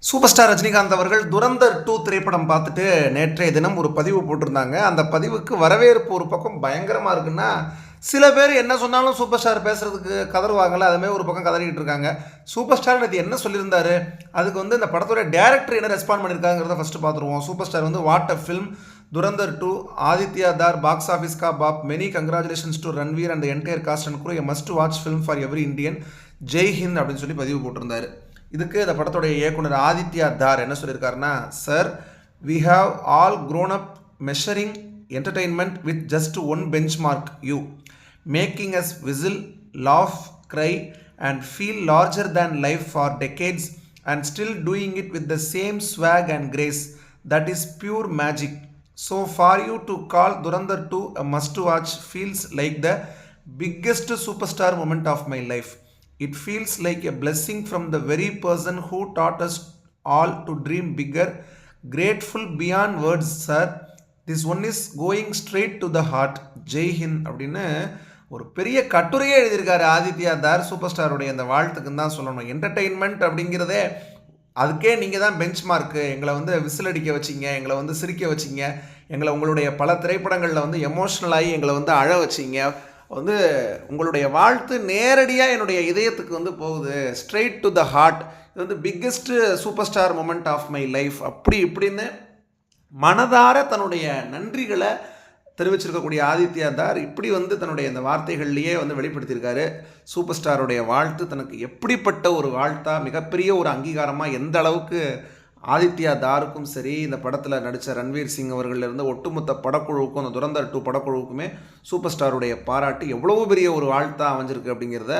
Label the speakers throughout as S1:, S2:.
S1: Super star Rajinikanth அவர்கள் துரந்தர் 2 திரைப்படம் பார்த்துட்டு நேற்றைய தினம் ஒரு பதிவு போட்டிருந்தாங்க. அந்த பதிவுக்கு வரவேற்பு ஒரு பக்கம் பயங்கரமாக இருக்குன்னா, சில பேர் என்ன சொன்னாலும் சூப்பர் ஸ்டார் பேசுகிறதுக்கு கதறுவாங்கள்ல, அதுமாதிரி ஒரு பக்கம் கதறிக்கிட்டு இருக்காங்க. சூப்பர் ஸ்டார் அது என்ன சொல்லியிருந்தாரு, அதுக்கு இந்த படத்தோட டேரக்டர் என்ன ரெஸ்பாண்ட் பண்ணியிருக்காங்கிறத ஃபஸ்ட்டு பார்த்துருவோம். Super star what a film, Dhurandhar 2, Aditya Dhar box office கா பாப், many congratulations to Ranveer and entire cast and crew, a must watch film for every Indian, Jai Hind அப்படின்னு சொல்லி பதிவு போட்டிருந்தாரு. இதுக்கு இந்த படத்தோடைய இயக்குனர் ஆதித்யா தார் என்ன சொல்லியிருக்காருன்னா, sir, we have all grown up measuring entertainment with just one benchmark, you making us whistle, laugh, cry and feel larger than life for decades and still doing it with the same swag and grace. That is pure magic. So for you to call Dhurandhar 2 a must watch feels like the biggest superstar moment of my life. It feels like a blessing from the very person who taught us all to dream bigger. Grateful beyond words, sir. This one is going straight to the heart. Jai Hind அப்படின்னு ஒரு பெரிய கட்டுரையே எழுதியிருக்காரு ஆதித்யா தார். Super ஸ்டாருடைய அந்த வாழ்த்துக்குன்னு தான் சொல்லணும். Entertainment அப்படிங்கிறதே அதுக்கே நீங்கள் தான் பெஞ்ச் மார்க்கு. எங்களை விசில் அடிக்க வச்சிங்க, எங்களை சிரிக்க வச்சிங்க, எங்களை உங்களுடைய பல திரைப்படங்களில் எமோஷ்னலாகி எங்களை அழ வச்சிங்க. உங்களுடைய வாழ்த்து நேரடியாக என்னுடைய இதயத்துக்கு போகுது. Straight to the heart. இது biggest super star moment of my life அப்படி இப்படின்னு மனதார தன்னுடைய நன்றிகளை தெரிவிச்சிருக்கக்கூடிய ஆதித்யா தார் இப்படி தன்னுடைய இந்த வார்த்தைகள்லேயே வெளிப்படுத்தியிருக்காரு. சூப்பர் ஸ்டாருடைய வாழ்த்து தனக்கு எப்படிப்பட்ட ஒரு வாழ்த்தா, மிகப்பெரிய ஒரு அங்கீகாரமாக, எந்த அளவுக்கு ஆதித்யா தாருக்கும் சரி, இந்த படத்தில் நடித்த ரன்வீர் சிங் அவர்களிலிருந்து ஒட்டுமொத்த படக்குழுவுக்கும், அந்த துரந்தர் 2 படக்குழுவுக்குமே சூப்பர் ஸ்டாருடைய பாராட்டு எவ்வளோ பெரிய ஒரு வாழ்த்தாக அமைஞ்சிருக்கு அப்படிங்கிறத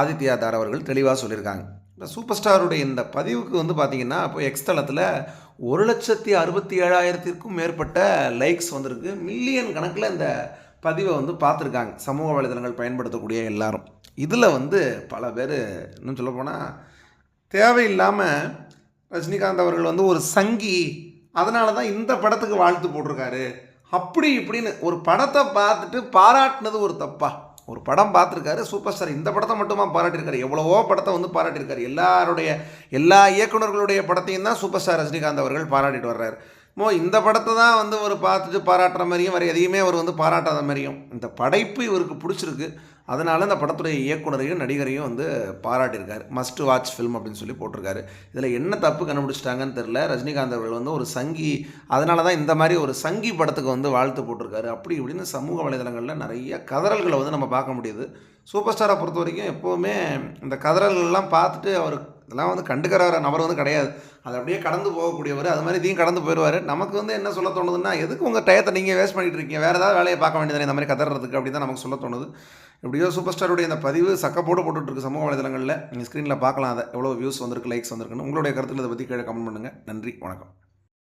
S1: ஆதித்யா தார் அவர்கள் தெளிவாக சொல்லியிருக்காங்க. இந்த சூப்பர் ஸ்டாருடைய இந்த பதிவுக்கு பார்த்திங்கன்னா, இப்போ எக்ஸ் தளத்தில் 1,67,000க்கும் மேற்பட்ட லைக்ஸ் வந்திருக்கு. மில்லியன் கணக்கில் இந்த பதிவை பார்த்துருக்காங்க சமூக வலைதளங்கள் பயன்படுத்தக்கூடிய எல்லாரும். இதில் பல பேர் இன்னும் சொல்லப்போனால் தேவையில்லாமல் ரஜினிகாந்த் அவர்கள் ஒரு சங்கி, அதனால தான் இந்த படத்துக்கு வாழ்த்து போட்டிருக்காரு அப்படி இப்படின்னு ஒரு படத்தை பார்த்துட்டு பாராட்டினது ஒரு தப்பா? ஒரு படம் பார்த்துருக்காரு சூப்பர் ஸ்டார், இந்த படத்தை மட்டுமா பாராட்டியிருக்காரு? எவ்வளவோ படத்தை பாராட்டியிருக்காரு. எல்லா இயக்குநர்களுடைய படத்தையும் தான் சூப்பர் ஸ்டார் ரஜினிகாந்த் அவர்கள் பாராட்டிட்டு வர்றாரு. இந்த படத்தை தான் ஒரு பார்த்துட்டு பாராட்டுற மாதிரியும் வேறு எதையுமே அவர் பாராட்டாத மாதிரியும் இந்த படைப்பு இவருக்கு பிடிச்சிருக்கு. அதனால் இந்த படத்துடைய இயக்குனரையும் நடிகரையும் பாராட்டியிருக்காரு. மஸ்ட் வாட்ச் ஃபில்ம் அப்படின்னு சொல்லி போட்டிருக்காரு. இதில் என்ன தப்பு கண்டுபிடிச்சிட்டாங்கன்னு தெரில. ரஜினிகாந்த் அவர்கள் ஒரு சங்கி, அதனால தான் இந்த மாதிரி ஒரு சங்கி படத்துக்கு வாழ்த்து போட்டிருக்காரு அப்படி இப்படின்னு சமூக வலைதளங்களில் நிறைய கதறல்களை நம்ம பார்க்க முடியுது. சூப்பர் ஸ்டாரை பொறுத்த வரைக்கும் எப்போவுமே இந்த கதறல்கள்லாம் பார்த்துட்டு அவர் இதெல்லாம் கண்டுக்கிற நபர் கிடையாது. அதை அப்படியே கடந்து போகக்கூடியவர். அது மாதிரி இதையும் கடந்து போயிடுவார். நமக்கு என்ன சொல்ல தோணுதுன்னா, எதுக்கு உங்கள் டயத்தை நீங்கள் வேஸ்ட் பண்ணிகிட்டு இருக்கீங்க, வேறு ஏதாவது வேலையை பார்க்க வேண்டியது இந்த மாதிரி கதறதுக்கு அப்படி தான் நமக்கு சொல்ல தோணுது. எப்படியோ சூப்பர் ஸ்டாருடைய இந்த பதிவு சக்கப்போடு போட்டுட்ருக்கு சமூக வலைதளங்களில். நீங்கள் ஸ்க்ரீனில் பார்க்கலாம் அதை எவ்வளோ வியூஸ் வந்திருக்கு, லைக்ஸ் வந்திருக்குன்னு. உங்களுடைய கருத்துக்களை இதை பற்றி கீழே கமெண்ட் பண்ணுங்கள். நன்றி, வணக்கம்.